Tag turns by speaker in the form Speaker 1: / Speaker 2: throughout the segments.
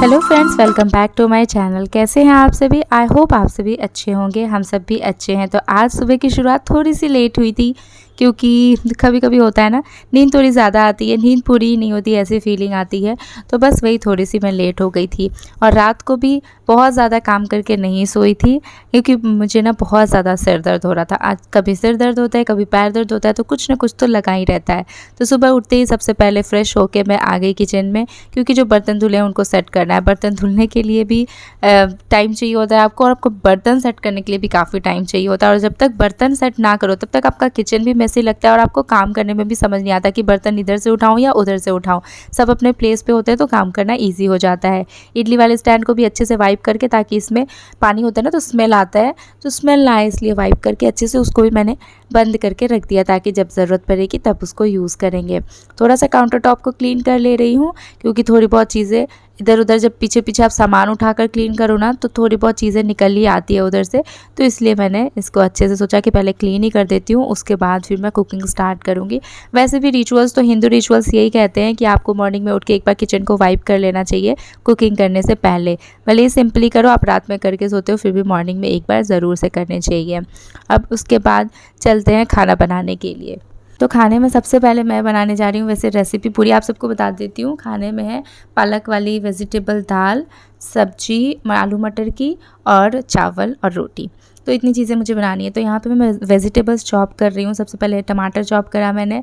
Speaker 1: Hello friends, welcome back to my channel. कैसे हैं आप सभी? आई होप आप सभी अच्छे होंगे। हम सब भी अच्छे हैं। तो आज सुबह की शुरुआत थोड़ी सी लेट हुई थी क्योंकि कभी कभी होता है ना, नींद थोड़ी ज़्यादा आती है, नींद पूरी ही नहीं होती, ऐसी फीलिंग आती है। तो बस वही थोड़ी सी मैं लेट हो गई थी। और रात को भी बहुत ज़्यादा काम करके नहीं सोई थी क्योंकि मुझे ना बहुत ज़्यादा सिर दर्द हो रहा था। आज कभी सिर दर्द होता है, कभी पैर दर्द होता है, तो कुछ ना कुछ तो लगा ही रहता है। तो सुबह उठते ही सबसे पहले फ्रेश होकर मैं आ गई किचन में, क्योंकि जो बर्तन धुले हैं उनको सेट करना है। बर्तन धुलने के लिए भी टाइम चाहिए होता है आपको, और आपको बर्तन सेट करने के लिए भी काफ़ी टाइम चाहिए होता है। और जब तक बर्तन सेट ना करो तब तक आपका किचन भी मैसी लगता है और आपको काम करने में भी समझ नहीं आता कि बर्तन इधर से उठाऊं या उधर से उठाऊं। सब अपने प्लेस पे होते हैं तो काम करना ईजी हो जाता है। इडली वाले स्टैंड को भी अच्छे से वाइप करके, ताकि इसमें पानी होता है ना तो स्मेल आता है, तो स्मेल ना आए इसलिए वाइप करके अच्छे से उसको भी मैंने बंद करके रख दिया, ताकि जब ज़रूरत पड़ेगी तब उसको यूज़ करेंगे। थोड़ा सा काउंटर टॉप को क्लीन कर ले रही हूँ, क्योंकि थोड़ी बहुत चीज़ें इधर उधर, जब पीछे पीछे आप सामान उठाकर क्लीन करो ना तो थोड़ी बहुत चीज़ें निकल ही आती है उधर से। तो इसलिए मैंने इसको अच्छे से सोचा कि पहले क्लीन ही कर देती हूँ, उसके बाद फिर मैं कुकिंग स्टार्ट करूँगी। वैसे भी रिचुअल्स तो, हिंदू रिचुअल्स यही कहते हैं कि आपको मॉर्निंग में उठ के एक बार किचन को वाइप कर लेना चाहिए कुकिंग करने से पहले। भले ही सिंपली करो, आप रात में करके सोते हो, फिर भी मॉर्निंग में एक बार ज़रूर से करने चाहिए। अब उसके बाद चलते हैं खाना बनाने के लिए। तो खाने में सबसे पहले मैं बनाने जा रही हूँ, वैसे रेसिपी पूरी आप सबको बता देती हूँ। खाने में है पालक वाली वेजिटेबल दाल, सब्जी आलू मटर की, और चावल और रोटी। तो इतनी चीज़ें मुझे बनानी है। तो यहाँ पे मैं वेजिटेबल्स चॉप कर रही हूँ। सबसे पहले टमाटर चॉप करा मैंने,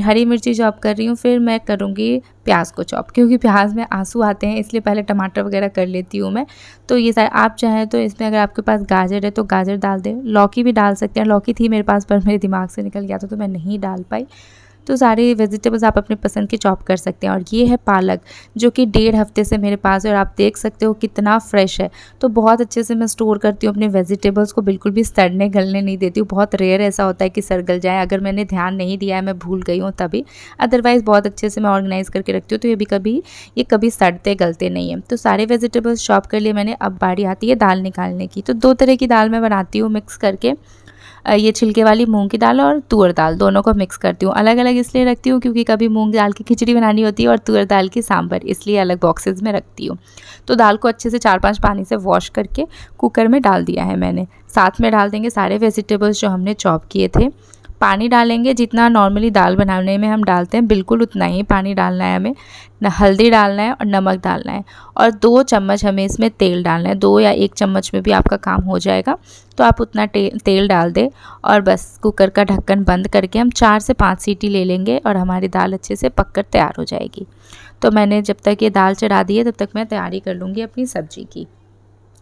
Speaker 1: हरी मिर्ची चॉप कर रही हूँ, फिर मैं करूँगी प्याज को चॉप, क्योंकि प्याज में आंसू आते हैं इसलिए पहले टमाटर वगैरह कर लेती हूँ मैं। तो ये सारे आप चाहें तो इसमें, अगर आपके पास गाजर है तो गाजर डाल दें, लौकी भी डाल सकते हैं। लौकी थी मेरे पास पर मेरे दिमाग से निकल गया था तो मैं नहीं डाल पाई। तो सारे वेजिटेबल्स आप अपने पसंद के चॉप कर सकते हैं। और ये है पालक, जो कि 1.5 हफ्ते से मेरे पास है, और आप देख सकते हो कितना फ्रेश है। तो बहुत अच्छे से मैं स्टोर करती हूँ अपने वेजिटेबल्स को, बिल्कुल भी सड़ने गलने नहीं देती हूँ। बहुत रेयर ऐसा होता है कि सड़ गल जाए, अगर मैंने ध्यान नहीं दिया है, मैं भूल गई हूँ तभी। अदरवाइज़ बहुत अच्छे से मैं ऑर्गेनाइज़ करके रखती हूँ, तो ये कभी सड़ते गलते नहीं हैं। तो सारे वेजिटेबल्स चॉप कर लिए मैंने। अब बारी आती है दाल निकालने की। तो 2 तरह की दाल मैं बनाती हूँ मिक्स करके। ये छिलके वाली मूंग की दाल और तुअर दाल, दोनों को मिक्स करती हूँ। अलग अलग इसलिए रखती हूँ क्योंकि कभी मूंग दाल की खिचड़ी बनानी होती है और तुअर दाल की सांभर, इसलिए अलग बॉक्सेस में रखती हूँ। तो दाल को अच्छे से 4-5 पानी से वॉश करके कुकर में डाल दिया है मैंने। साथ में डाल देंगे सारे वेजिटेबल्स जो हमने चॉप किए थे। पानी डालेंगे जितना नॉर्मली दाल बनाने में हम डालते हैं, बिल्कुल उतना ही पानी डालना है हमें। हल्दी डालना है और नमक डालना है, और 2 चम्मच हमें इसमें तेल डालना है। 2 या 1 चम्मच में भी आपका काम हो जाएगा, तो आप उतना तेल डाल दें। और बस कुकर का ढक्कन बंद करके हम 4 से 5 सीटी ले लेंगे और हमारी दाल अच्छे से पककर तैयार हो जाएगी। तो मैंने जब तक ये दाल चढ़ा दी है तब तक मैं तैयारी कर लूँगी अपनी सब्जी की।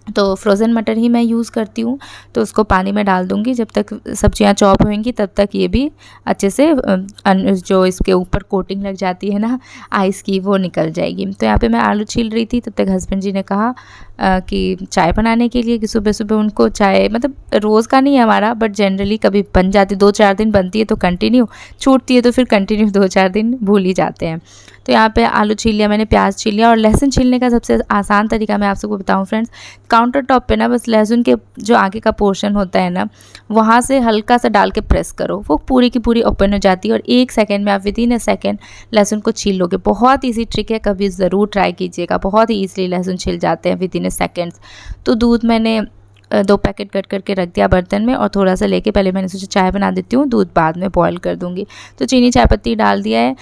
Speaker 1: तो फ्रोज़न मटर ही मैं यूज़ करती हूँ, तो उसको पानी में डाल दूँगी। जब तक सब्जियाँ चॉप होंगी तब तक ये भी अच्छे से जो इसके ऊपर कोटिंग लग जाती है ना आइस की, वो निकल जाएगी। तो यहाँ पे मैं आलू छील रही थी, तब तक हस्बैंड जी ने कहा कि चाय बनाने के लिए, कि सुबह सुबह उनको चाय, मतलब रोज़ का नहीं है हमारा, बट जनरली कभी बन जाती, 2-4 दिन बनती है तो कंटिन्यू, छूटती है तो फिर कंटिन्यू 2-4 दिन भूल ही जाते हैं। तो यहाँ पे आलू छील लिया मैंने, प्याज छील लिया। और लहसुन छीलने का सबसे आसान तरीका मैं आप सबको बताऊँ फ्रेंड्स, काउंटर टॉप पे ना बस लहसुन के जो आगे का पोर्शन होता है ना, वहाँ से हल्का सा डाल के प्रेस करो, वो पूरी की पूरी ओपन हो जाती है और 1 सेकंड में आप विदिन अ सेकंड लहसुन को छील लोगे। बहुत ईजी ट्रिक है, कभी ज़रूर ट्राई कीजिएगा। बहुत ही ईजिली लहसुन छिल जाते हैं विदिन अ सेकंड्स। तो दूध मैंने 2 पैकेट कट करके रख दिया बर्तन में, और थोड़ा सा लेके पहले मैंने सोचा चाय बना देती हूँ, दूध बाद में बॉयल कर दूँगी। तो चीनी चाय पत्ती डाल दिया है।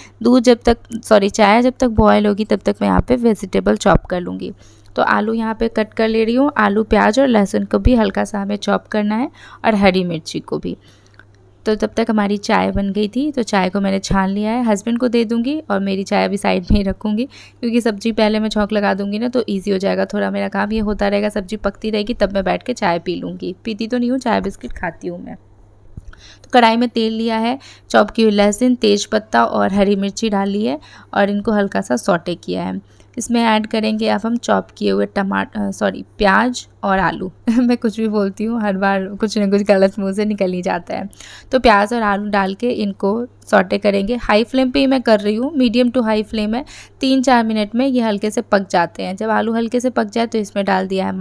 Speaker 1: चाय जब तक बॉयल होगी तब तक मैं यहाँ पे वेजिटेबल चॉप कर लूँगी। तो आलू यहाँ पे कट कर ले रही हूँ। आलू, प्याज और लहसुन को भी हल्का सा हमें चॉप करना है, और हरी मिर्ची को भी। तो तब तक हमारी चाय बन गई थी, तो चाय को मैंने छान लिया है, हस्बैंड को दे दूँगी और मेरी चाय अभी साइड में ही रखूँगी, क्योंकि सब्ज़ी पहले मैं छौंक लगा दूँगी ना तो ईज़ी हो जाएगा। थोड़ा मेरा काम ये होता रहेगा, सब्ज़ी पकती रहेगी, तब मैं बैठ के चाय पी लूँगी। पीती तो नहीं हूँ, चाय बिस्किट खाती हूँ मैं। तो कढ़ाई में तेल लिया है, चॉप की हुई लहसुन, तेज पत्ता और हरी मिर्ची डाली है, और इनको हल्का सा सौटे किया है। इसमें ऐड करेंगे अब हम चॉप किए हुए प्याज और आलू मैं कुछ भी बोलती हूँ, हर बार कुछ ना कुछ गलत मुंह से निकल ही जाता है। तो प्याज और आलू डाल के इनको सौटे करेंगे। हाई फ्लेम पे ही मैं कर रही हूँ, मीडियम टू हाई फ्लेम है। 3-4 मिनट में ये हल्के से पक जाते हैं। जब आलू हल्के से पक जाए तो इसमें डाल दिया है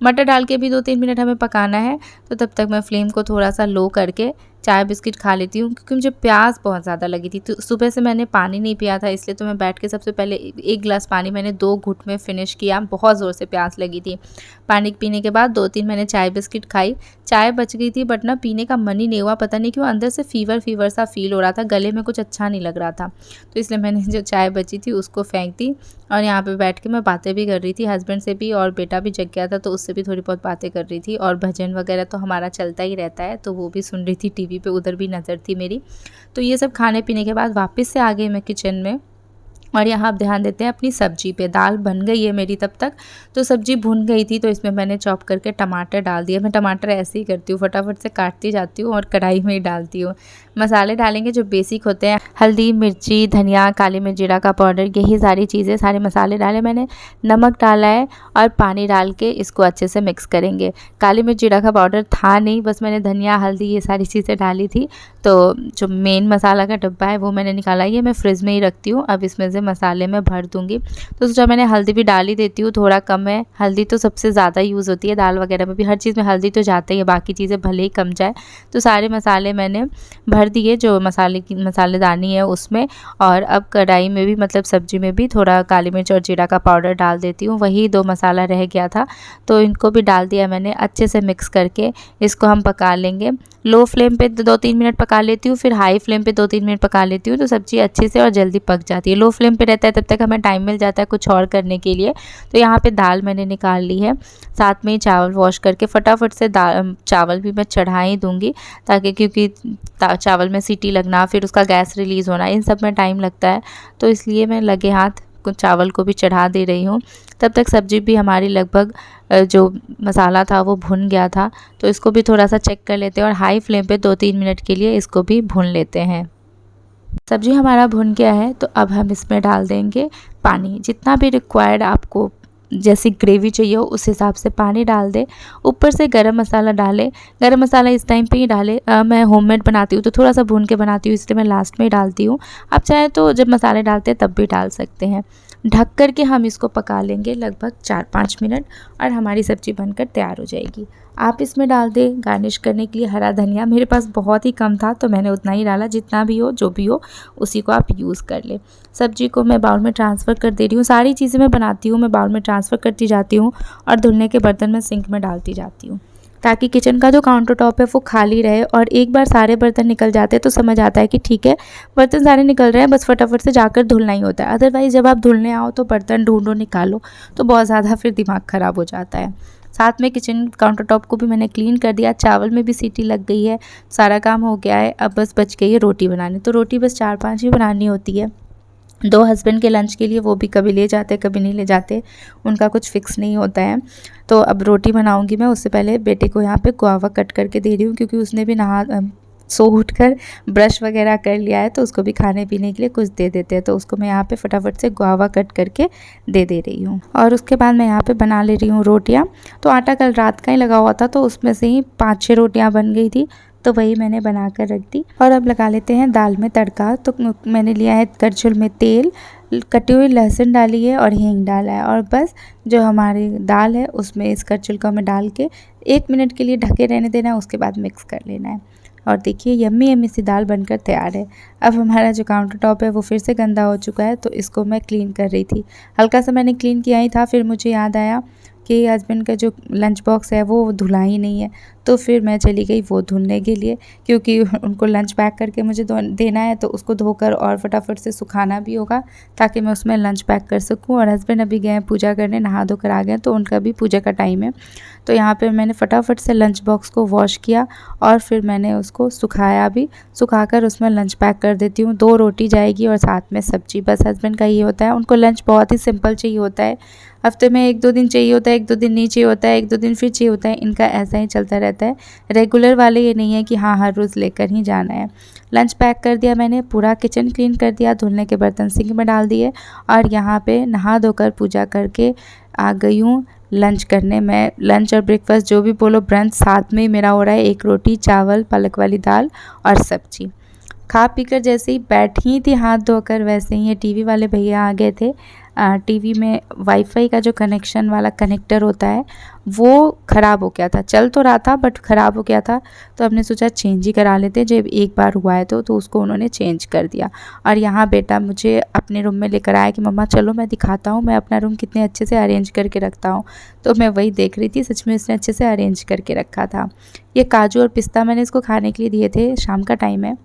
Speaker 1: मटर डाल के भी 2-3 मिनट हमें पकाना है। तो तब तक मैं फ्लेम को थोड़ा सा लो करके चाय बिस्किट खा लेती हूँ, क्योंकि मुझे प्यास बहुत ज़्यादा लगी थी। तो सुबह से मैंने पानी नहीं पिया था, इसलिए तो मैं बैठ के सबसे पहले 1 गिलास पानी मैंने 2 घूँट में फ़िनिश किया, बहुत ज़ोर से प्यास लगी थी। पानी पीने के बाद 2-3 मैंने चाय बिस्किट खाई। चाय बच गई थी, बट ना पीने का मन ही नहीं हुआ, पता नहीं क्यों अंदर से फ़ीवर सा फ़ील हो रहा था, गले में कुछ अच्छा नहीं लग रहा था। तो इसलिए मैंने जो चाय बची थी उसको फेंक दी और यहाँ पे बैठ के मैं बातें भी कर रही थी हस्बैंड से भी, और बेटा भी जग गया था तो उससे भी थोड़ी बहुत बातें कर रही थी। और भजन वगैरह तो हमारा चलता ही रहता है, तो वो भी सुन रही थी टीवी पे, उधर भी नज़र थी मेरी। तो ये सब खाने पीने के बाद वापस से आ गई मैं किचन में, और यहाँ आप ध्यान देते हैं अपनी सब्जी पे। दाल बन गई है मेरी तब तक, तो सब्जी भुन गई थी, तो इसमें मैंने चॉप करके टमाटर डाल दिया। मैं टमाटर ऐसे ही करती हूँ, फटाफट से काटती जाती हूँ और कढ़ाई में ही डालती हूँ। मसाले डालेंगे जो बेसिक होते हैं, हल्दी, मिर्ची, धनिया, काली मिर्च, जीरा का पाउडर, यही सारी चीज़ें, सारे मसाले डाले मैंने, नमक डाला है और पानी डाल के इसको अच्छे से मिक्स करेंगे। काली मिर्च, जीरा का पाउडर था नहीं, बस मैंने धनिया, हल्दी ये सारी चीज़ें डाली थी। तो जो मेन मसाला का डब्बा है वो मैंने निकाला, ये मैं फ्रिज में ही रखती हूँ। अब इसमें से मसाले में भर दूँगी। तो सोचा मैंने हल्दी भी डाल ही देती हूँ, थोड़ा कम है, हल्दी तो सबसे ज़्यादा यूज़ होती है दाल वगैरह में भी, हर चीज़ में हल्दी तो जाता ही है, बाकी चीज़ें भले ही कम जाए। तो सारे मसाले मैंने भर दिए जो मसाले की मसालेदानी है उसमें। और अब कढ़ाई में भी, मतलब सब्जी में भी थोड़ा काली मिर्च और जीरा का पाउडर डाल देती हूँ, वही 2 मसाला रह गया था तो इनको भी डाल दिया मैंने। अच्छे से मिक्स करके इसको हम पका लेंगे। लो फ्लेम पे 2-3 मिनट पका लेती हूँ, फिर हाई फ्लेम पे 2-3 मिनट पका लेती हूँ, तो सब्ज़ी अच्छे से और जल्दी पक जाती है। लो फ्लेम पे रहता है तब तक हमें टाइम मिल जाता है कुछ और करने के लिए। तो यहाँ पे दाल मैंने निकाल ली है, साथ में ही चावल वॉश करके फटाफट से चावल भी मैं चढ़ा ही दूँगी, ताकि क्योंकि चावल में सीटी लगना, फिर उसका गैस रिलीज़ होना, इन सब में टाइम लगता है, तो इसलिए मैं लगे हाथ चावल को भी चढ़ा दे रही हूँ। तब तक सब्ज़ी भी हमारी लगभग जो मसाला था वो भुन गया था, तो इसको भी थोड़ा सा चेक कर लेते हैं और हाई फ्लेम पे 2-3 मिनट के लिए इसको भी भून लेते हैं। सब्ज़ी हमारा भुन गया है, तो अब हम इसमें डाल देंगे पानी, जितना भी रिक्वायर्ड आपको जैसी ग्रेवी चाहिए हो उस हिसाब से पानी डाल दे। ऊपर से गरम मसाला डालें, गरम मसाला इस टाइम पे ही डालें। मैं होममेड बनाती हूँ तो थोड़ा सा भून के बनाती हूँ, इसलिए मैं लास्ट में ही डालती हूँ। आप चाहें तो जब मसाले डालते हैं तब भी डाल सकते हैं। ढक कर के हम इसको पका लेंगे लगभग 4-5 मिनट, और हमारी सब्ज़ी बनकर तैयार हो जाएगी। आप इसमें डाल दें गार्निश करने के लिए हरा धनिया, मेरे पास बहुत ही कम था तो मैंने उतना ही डाला, जितना भी हो जो भी हो उसी को आप यूज़ कर लें। सब्जी को मैं बाउल में ट्रांसफ़र कर दे रही हूँ, सारी चीज़ें मैं बनाती हूँ मैं बाउल में ट्रांसफ़र करती जाती हूँ, और धुलने के बर्तन में सिंक में डालती जाती हूँ, ताकि किचन का जो काउंटर टॉप है वो खाली रहे। और एक बार सारे बर्तन निकल जाते हैं तो समझ आता है कि ठीक है बर्तन सारे निकल रहे हैं, बस फटाफट से जाकर धुलना ही होता है। अदरवाइज़ जब आप धुलने आओ तो बर्तन ढूंढो निकालो, तो बहुत ज़्यादा फिर दिमाग ख़राब हो जाता है। साथ में किचन काउंटर टॉप को भी मैंने क्लीन कर दिया, चावल में भी सीटी लग गई है, सारा काम हो गया है। अब बस बच गई है रोटी बनानी, तो रोटी बस 4-5 ही बनानी होती है। 2 हस्बैंड के लंच के लिए, वो भी कभी ले जाते कभी नहीं ले जाते, उनका कुछ फ़िक्स नहीं होता है। तो अब रोटी बनाऊंगी मैं, उससे पहले बेटे को यहाँ पे गुआवा कट करके दे रही हूँ, क्योंकि उसने भी सो उठकर ब्रश वगैरह कर लिया है, तो उसको भी खाने पीने के लिए कुछ दे देते हैं। तो उसको मैं यहाँ पे फटाफट से गुआवा कट करके दे रही हूँ। और उसके बाद मैं यहाँ पे बना ले रही हूँ रोटियाँ। तो आटा कल रात का ही लगा हुआ था, तो उसमें से ही 5-6 रोटियाँ बन गई थी, तो वही मैंने बना कर रख दी। और अब लगा लेते हैं दाल में तड़का। तो मैंने लिया है करछुल में तेल, कटी हुई लहसुन डाली है और हींग डाला है, और बस जो हमारी दाल है उसमें इस करछुल को हमें डाल के 1 मिनट के लिए ढके रहने देना है, उसके बाद मिक्स कर लेना है। और देखिए यम्मी यम्मी सी दाल बनकर तैयार है। अब हमारा जो काउंटर टॉप है वो फिर से गंदा हो चुका है, तो इसको मैं क्लीन कर रही थी। हल्का सा मैंने क्लीन किया ही था, फिर मुझे याद आया कि हस्बैंड का जो लंच बॉक्स है वो धुला ही नहीं है, तो फिर मैं चली गई वो धुलने के लिए, क्योंकि उनको लंच पैक करके मुझे देना है, तो उसको धोकर और फटाफट से सुखाना भी होगा, ताकि मैं उसमें लंच पैक कर सकूं। और हस्बैंड अभी गए पूजा करने, नहा धोकर आ गए, तो उनका भी पूजा का टाइम है। तो यहाँ पे मैंने फटाफट से लंच बॉक्स को वॉश किया, और फिर मैंने उसको सुखाया भी, सुखाकर उसमें लंच पैक कर देती हूँ। 2 रोटी जाएगी और साथ में सब्जी। बस हस्बैंड का ये होता है, उनको लंच बहुत ही सिंपल चाहिए होता है। हफ्ते में 1-2 दिन चाहिए होता है, 1-2 दिन नहीं चाहिए होता है, 1-2 दिन फिर चाहिए होता है, इनका ऐसा ही चलता रहता है। रेगुलर वाले ये नहीं है कि हाँ हर रोज़ लेकर ही जाना है। लंच पैक कर दिया मैंने, पूरा किचन क्लीन कर दिया, धुलने के बर्तन सिंक में डाल दिए, और यहाँ पे नहा धोकर पूजा करके आ गई हूँ लंच करने में। लंच और ब्रेकफास्ट जो भी बोलो, ब्रंच साथ में ही मेरा हो रहा है, 1 रोटी, चावल, पालक वाली दाल और सब्जी। खा पीकर जैसे ही बैठी थी हाथ धोकर, वैसे ही ये टीवी वाले भैया आ गए थे। टीवी में वाईफाई का जो कनेक्शन वाला कनेक्टर होता है वो ख़राब हो गया था। चल तो रहा था बट ख़राब हो गया था, तो हमने सोचा चेंज ही करा लेते, जब एक बार हुआ है तो उसको उन्होंने चेंज कर दिया। और यहाँ बेटा मुझे अपने रूम में लेकर आया कि मम्मा चलो मैं दिखाता हूँ मैं अपना रूम कितने अच्छे से अरेंज करके रखता हूँ। तो मैं वही देख रही थी, सच में इसने अच्छे से अरेंज करके रखा था। ये काजू और पिस्ता मैंने इसको खाने के लिए दिए थे, शाम का टाइम है,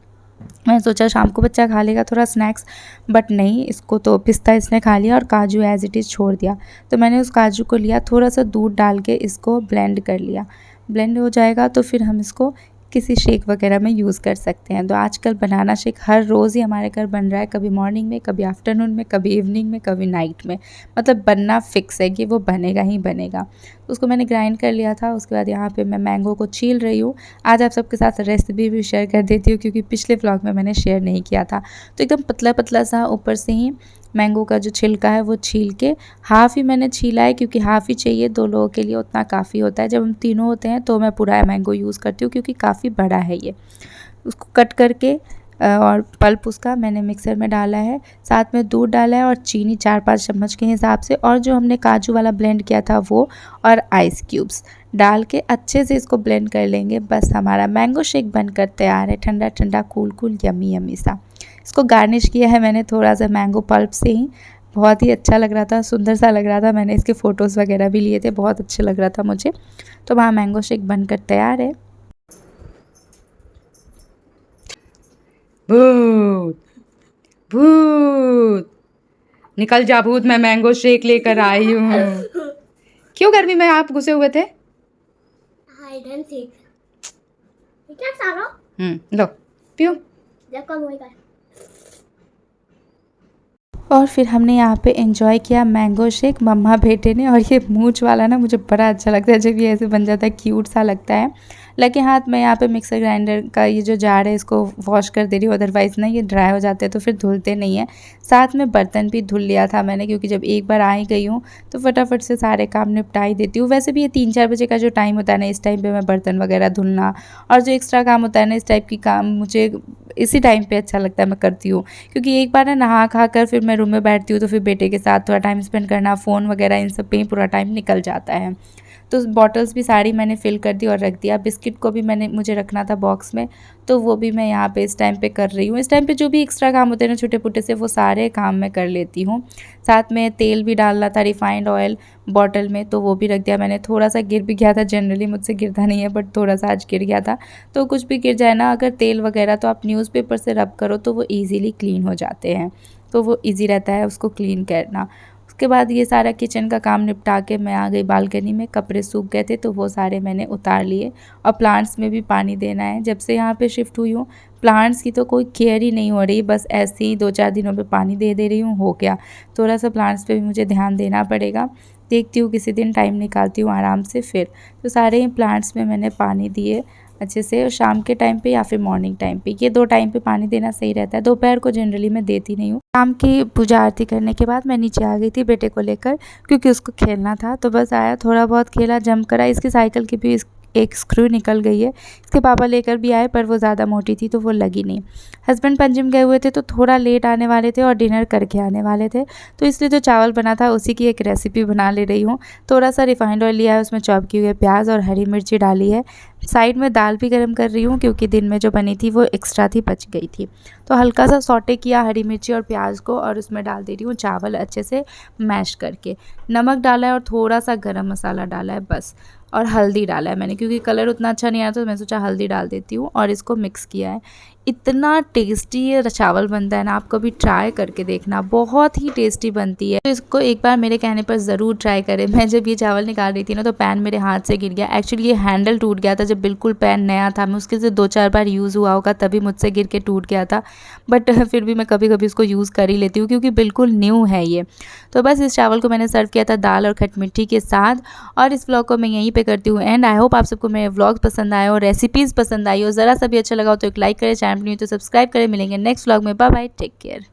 Speaker 1: मैंने सोचा शाम को बच्चा खा लेगा थोड़ा स्नैक्स, बट नहीं, इसको तो पिस्ता इसने खा लिया और काजू एज़ इट इज़ छोड़ दिया। तो मैंने उस काजू को लिया, थोड़ा सा दूध डाल के इसको ब्लेंड कर लिया। ब्लेंड हो जाएगा तो फिर हम इसको किसी शेक वगैरह में यूज़ कर सकते हैं। तो आजकल बनाना शेक हर रोज़ ही हमारे घर बन रहा है, कभी मॉर्निंग में, कभी आफ्टरनून में, कभी इवनिंग में, कभी नाइट में, मतलब बनना फ़िक्स है कि वो बनेगा ही बनेगा। उसको मैंने ग्राइंड कर लिया था। उसके बाद यहाँ पे मैं मैंगो को छील रही हूँ। आज आप सबके साथ रेसिपी भी शेयर कर देती हूँ क्योंकि पिछले व्लॉग में मैंने शेयर नहीं किया था। तो एकदम पतला पतला सा ऊपर से ही मैंगो का जो छिलका है वो छील के, हाफ़ ही मैंने छीला है क्योंकि हाफ़ ही चाहिए, 2 लोगों के लिए उतना काफ़ी होता है। जब हम तीनों होते हैं तो मैं पूरा मैंगो यूज़ करती हूँ क्योंकि काफ़ी बड़ा है ये। उसको कट करके और पल्प उसका मैंने मिक्सर में डाला है, साथ में दूध डाला है और चीनी 4-5 चम्मच के हिसाब से, और जो हमने काजू वाला ब्लेंड किया था वो, और आइस क्यूब्स डाल के अच्छे से इसको ब्लेंड कर लेंगे। बस हमारा मैंगो शेक बनकर तैयार है, ठंडा ठंडा कूल कूल यम्मी यम्मी सा। इसको गार्निश किया है मैंने थोड़ा सा मैंगो पल्प से ही, बहुत ही अच्छा लग रहा था, सुंदर सा लग रहा था। मैंने इसके फ़ोटोज़ वगैरह भी लिए थे, बहुत अच्छे लग रहा था मुझे। तो वहाँ मैंगो शेक बनकर तैयार है।
Speaker 2: भूत भूत निकल जा भूत, मैं मैंगो शेक लेकर आई हूँ। क्यों गर्मी में आप घुसे हुए थे?
Speaker 3: Hide and seek. क्या सारा?
Speaker 2: लो पियो।
Speaker 3: जब कम होएगा।
Speaker 1: और फिर हमने यहाँ पे एंजॉय किया मैंगो शेक मम्मा बेटे ने। और ये मूंछ वाला ना मुझे बड़ा अच्छा लगता है, जब ये ऐसे बन जाता है क्यूट सा लगता है। लगे हाथ में यहाँ पे मिक्सर ग्राइंडर का ये जो जार है इसको वॉश कर दे रही हूँ, अदरवाइज़ ना ये ड्राई हो जाते हैं तो फिर धुलते नहीं है। साथ में बर्तन भी धुल लिया था मैंने क्योंकि जब एक बार आ ही गई हूँ तो फटाफट से सारे काम निपटा ही देती हूँ। वैसे भी ये 3-4 बजे का जो टाइम होता है ना, इस टाइम पे मैं बर्तन वगैरह धुलना और जो एक्स्ट्रा काम होता है ना, इस टाइप की काम मुझे इसी टाइम पे अच्छा लगता है, मैं करती हूँ। क्योंकि एक बार ना नहा खा कर फिर मैं रूम में बैठती हूँ तो फिर बेटे के साथ थोड़ा टाइम स्पेंड करना, फ़ोन वगैरह इन सब पे ही पूरा टाइम निकल जाता है। तो बॉटल्स भी सारी मैंने फ़िल कर दी और रख दिया। बिस्किट को भी मुझे रखना था बॉक्स में, तो वो भी मैं यहाँ पे इस टाइम पे कर रही हूँ। इस टाइम पे जो भी एक्स्ट्रा काम होते हैं ना छोटे मोटे से, वो सारे काम मैं कर लेती हूँ। साथ में तेल भी डालना था, रिफाइंड ऑयल बॉटल में, तो वो भी रख दिया मैंने। थोड़ा सा गिर भी गया था, जनरली मुझसे गिरता नहीं है बट थोड़ा सा आज गिर गया था। तो कुछ भी गिर जाए ना अगर तेल वगैरह, तो आप न्यूज़पेपर से रब करो तो वो ईज़िली क्लीन हो जाते हैं, तो वो ईज़ी रहता है उसको क्लीन करना। उसके बाद ये सारा किचन का काम निपटा के मैं आ गई बालकनी में। कपड़े सूख गए थे तो वो सारे मैंने उतार लिए, और प्लांट्स में भी पानी देना है। जब से यहाँ पे शिफ्ट हुई हूँ प्लांट्स की तो कोई केयर ही नहीं हो रही, बस ऐसे ही 2-4 दिनों पे पानी दे रही हूँ, हो गया। थोड़ा सा प्लांट्स पे भी मुझे ध्यान देना पड़ेगा, देखती हूँ किसी दिन टाइम निकालती हूँ आराम से फिर। तो सारे ही प्लांट्स में मैंने पानी दिए अच्छे से, और शाम के टाइम पे या फिर मॉर्निंग टाइम पे, ये 2 टाइम पे पानी देना सही रहता है। दोपहर को जनरली मैं देती नहीं हूँ। शाम की पूजा आरती करने के बाद मैं नीचे आ गई थी बेटे को लेकर, क्योंकि उसको खेलना था। तो बस आया, थोड़ा बहुत खेला, जंप करा। इसकी साइकिल की भी एक स्क्रू निकल गई है, इसके पापा लेकर भी आए पर वो ज़्यादा मोटी थी तो वो लगी नहीं। हस्बैंड पंजिम गए हुए थे तो थोड़ा लेट आने वाले थे और डिनर करके आने वाले थे, तो इसलिए जो चावल बना था उसी की एक रेसिपी बना ले रही हूँ। थोड़ा सा रिफाइंड ऑयल लिया है, उसमें चॉप की हुई प्याज और हरी मिर्ची डाली है। साइड में दाल भी गर्म कर रही हूँ क्योंकि दिन में जो बनी थी वो एक्स्ट्रा थी, बच गई थी। तो हल्का सा सौटे किया हरी मिर्ची और प्याज को, और उसमें डाल दे रही हूँ चावल अच्छे से मैश करके। नमक डाला है और थोड़ा सा गरम मसाला डाला है बस, और हल्दी डाला है मैंने क्योंकि कलर उतना अच्छा नहीं आया तो मैं सोचा हल्दी डाल देती हूँ, और इसको मिक्स किया है। इतना टेस्टी ये चावल बनता है ना, आप कभी ट्राई करके देखना, बहुत ही टेस्टी बनती है। तो इसको एक बार मेरे कहने पर ज़रूर ट्राई करें। मैं जब ये चावल निकाल रही थी ना तो पैन मेरे हाथ से गिर गया। एक्चुअली ये हैंडल टूट गया था, जब बिल्कुल पैन नया था, मुश्किल से 2-4 बार यूज़ हुआ होगा तभी मुझसे गिर के टूट गया था। बट फिर भी मैं कभी कभी इसको यूज़ कर ही लेती हूँ क्योंकि बिल्कुल न्यू है ये। तो बस इस चावल को मैंने सर्व किया था दाल और खटमिट्ठी के साथ, और इस व्लॉग को मैं यहीं पे करती हूँ एंड। आई होप आप सबको मेरे व्लॉग पसंद आए और रेसिपीज़ पसंद आई हो। ज़रा सा भी अच्छा लगा हो तो एक लाइक करें, चैनल पर न्यू तो सब्सक्राइब करें। मिलेंगे नेक्स्ट व्लॉग में, बाय बाय, टेक केयर।